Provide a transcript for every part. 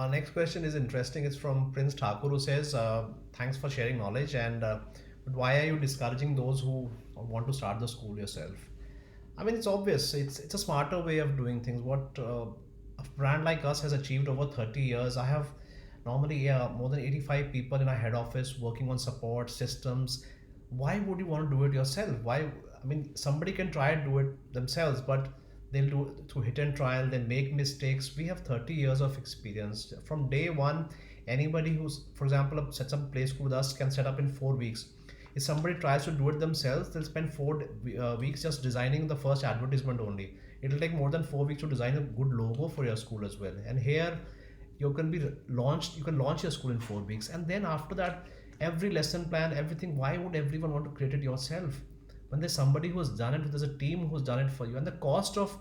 Our next question is interesting. It's from Prince Thakur, who says, "Thanks for sharing knowledge. And but why are you discouraging those who want to start the school yourself?" I mean, it's obvious. It's a smarter way of doing things. What a brand like us has achieved over 30 years. I have normally more than 85 people in our head office working on support systems. Why would you want to do it yourself? Why? I mean, somebody can try and do it themselves, but they'll do it through hit and trial. They make mistakes. We have 30 years of experience. From day one, anybody who's, for example, sets up a play school with us can set up in 4 weeks. If somebody tries to do it themselves, they'll spend 4 weeks just designing the first advertisement only. It'll take more than 4 weeks to design a good logo for your school as well. And here, you can launch your school in 4 weeks, and then after that, every lesson plan, everything. Why would everyone want to create it yourself when there's somebody who's done it? There's a team who's done it for you, and the cost of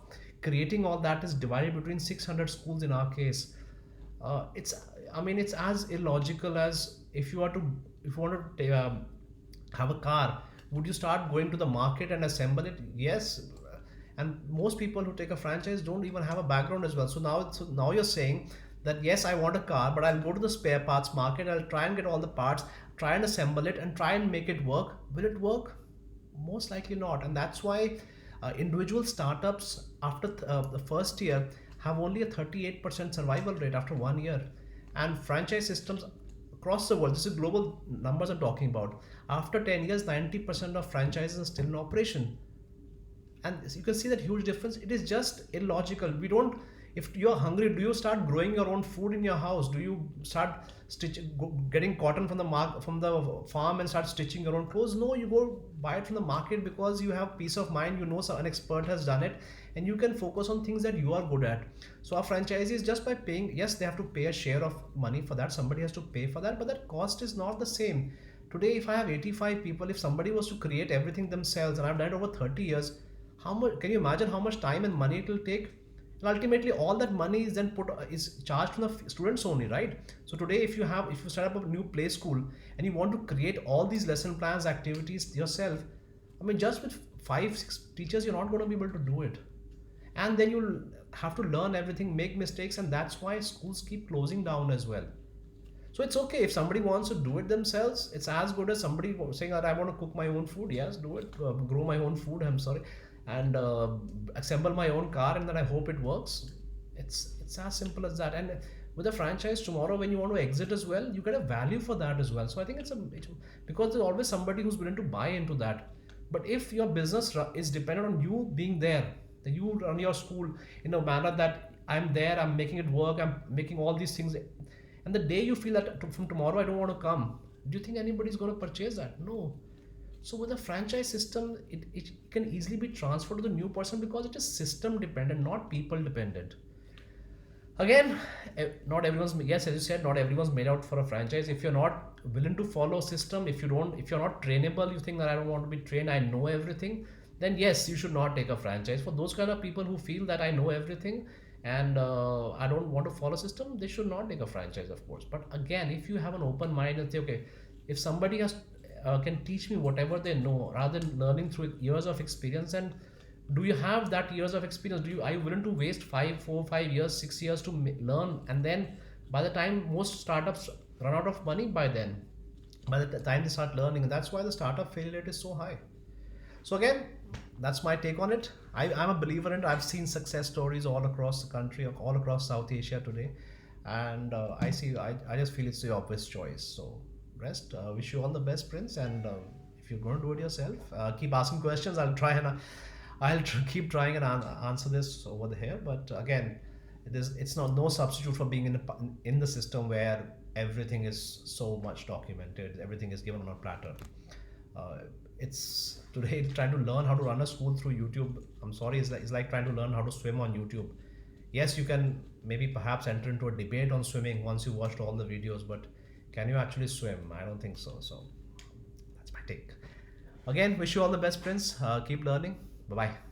creating all that is divided between 600 schools in our case. It's I mean, it's as illogical as if you want to have a car. Would you start going to the market and assemble it? Yes. And most people who take a franchise don't even have a background as well. So now you're saying that yes, I want a car, but I'll go to the spare parts market, I'll try and get all the parts, try and assemble it, and try and make it work. Will it work? Most likely not. And that's why individual startups after the first year have only a 38% survival rate after 1 year. And franchise systems across the world, this is global numbers I'm talking about, after 10 years 90% of franchises are still in operation. And you can see that huge difference. It is just illogical. We don't If you're hungry, do you start growing your own food in your house? Do you start getting cotton from the farm and start stitching your own clothes? No, you go buy it from the market because you have peace of mind. You know, an expert has done it, and you can focus on things that you are good at. So our franchisees, just by paying, yes, they have to pay a share of money for that. Somebody has to pay for that, but that cost is not the same. Today, if I have 85 people, if somebody was to create everything themselves, and I've done it over 30 years, how much can you imagine how much time and money it will take? And ultimately all that money is then put is charged from the students only, right? So today, if you set up a new play school and you want to create all these lesson plans, activities yourself, I mean, just with 5 6 teachers, you're not going to be able to do it. And then you'll have to learn everything, make mistakes, and that's why schools keep closing down as well. So it's okay if somebody wants to do it themselves. It's as good as somebody saying that I want to cook my own food. Yes, do it. Grow my own food. I'm sorry, and assemble my own car, and then I hope it works. It's as simple as that. And with a franchise, tomorrow when you want to exit as well, you get a value for that as well. So I think because there's always somebody who's willing to buy into that. But if your business is dependent on you being there, that you run your school in a manner that I'm there, I'm making it work, I'm making all these things, and the day you feel that from tomorrow I don't want to come, do you think anybody's going to purchase that? No. So with a franchise system, it can easily be transferred to the new person because it is system dependent, not people dependent. Again, not everyone's, yes, as you said, not everyone's made out for a franchise. If you're not willing to follow system, if you're not trainable, you think that I don't want to be trained, I know everything, then yes, you should not take a franchise. For those kind of people who feel that I know everything and I don't want to follow system, they should not take a franchise, of course. But again, if you have an open mind and say, okay, if somebody can teach me whatever they know rather than learning through years of experience, and do you have that years of experience? Are you willing to waste 5 4 5 years 6 years to learn, and then by the time most startups run out of money, by the time they start learning, and that's why the startup failure rate is so high. So again, that's my take on it. I'm a believer in it. I've seen success stories all across the country, all across South Asia today, and I just feel it's the obvious choice. So rest. Wish you all the best, Prince. And if you're going to do it yourself, keep asking questions. Keep trying and answer this over here. But again, it's not no substitute for being in the system where everything is so much documented, everything is given on a platter. uh, it's today trying to learn how to run a school through YouTube. I'm sorry, it's like trying to learn how to swim on YouTube. Yes, you can maybe perhaps enter into a debate on swimming once you watched all the videos, but can you actually swim? I don't think so. So that's my take. Again, wish you all the best, Prince. Keep learning. Bye bye.